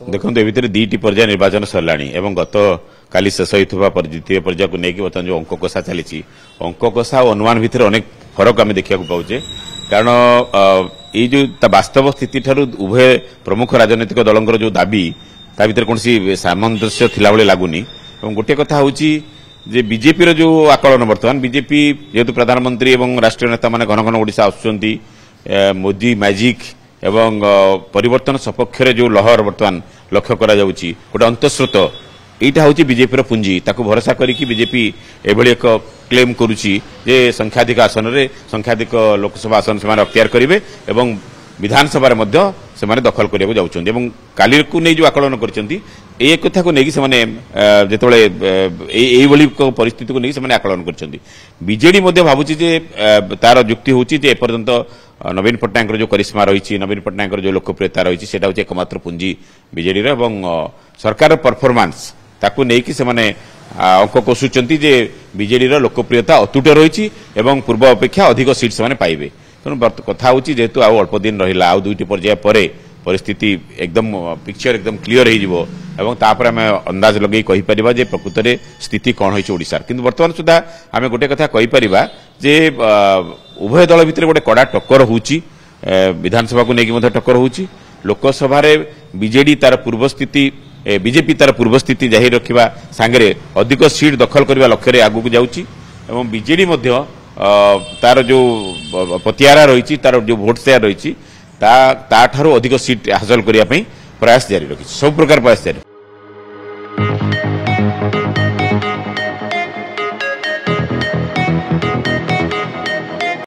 देखो ए भितर दुईटी पर्याय निर्वाचन सरलाणी एवं गत काली शेष होता द्वितीय पर्याय को लेकिन बर्तमान जो अंक कषा चली अंक कषा और अनुमान भितर अनेक फरक आम देखा पाचे कारण ये जो वास्तव स्थिति ठारू उभय प्रमुख राजनैतिक दलंर जो दाबी ता भर कौन सामंजस्य थिला भली लगुनि गोटे कथा हूँ जे बीजेपी जो आकलन बर्तमान बीजेपी जेहेतु प्रधानमंत्री एवं राष्ट्रीय नेता मैंने घन घन ओडिशा आसुचंती मोदी मैजिक एवं परिवर्तन सपक्ष जो लहर बर्तमान लक्ष्य करा जाउची गोटे अंतस्रोत यहाँ हूँ बीजेपी पुंजी ताकू भरोसा करिकी बीजेपी एभली एक क्लेम करुची जे संख्याधिक आसन रे संख्याधिक लोकसभा आसन से अख्तियार करेंगे एवं विधानसभा से दखल करने जाऊँच काली को नहीं जो आकलन कथा को लेकिन जो परिस्थिति को लेकिन आकलन करजेडी भावुची तार युक्ति हूँ एपर्यंत नवीन पट्टनायक जो करिश्मा रही नवीन पट्टनायक जो लोकप्रियता रही है एकमात्र पुंजी बीजेडी सरकार परफॉर्मेंस ताकू नहीं से अंक कषुंट जे बीजेडी लोकप्रियता अतुट रही पूर्व अपेक्षा अधिक सीट से पाइबे तेणु कथा हूँ जेहेतु आउ अल्प दिन रहा आउ दुईटी पर्याय पर परिस्थिति एकदम पिक्चर एकदम क्लीयर हो आम अंदाज लगे कहीपर जे प्रकृत में स्थिति कौन होती ओडिशार किंतु वर्तमान सुधा आम गोटे कथा कहीपर जे उभय दल भितर गोटे कड़ा टक्कर होची विधानसभा को लेकिन टक्कर होची लोकसभा बीजेडी तार पूर्व स्थिति बीजेपी तार पूर्व स्थिति जारी रखा सांगे अधिक सीट दखल करने लक्ष्य आगू जाऊँगी बीजेडी तार जो पतियारा रही तार जो भोट शेयर रही अधिक सीट हासिल करने प्रयास जारी रखी सब प्रकार प्रयास जारी।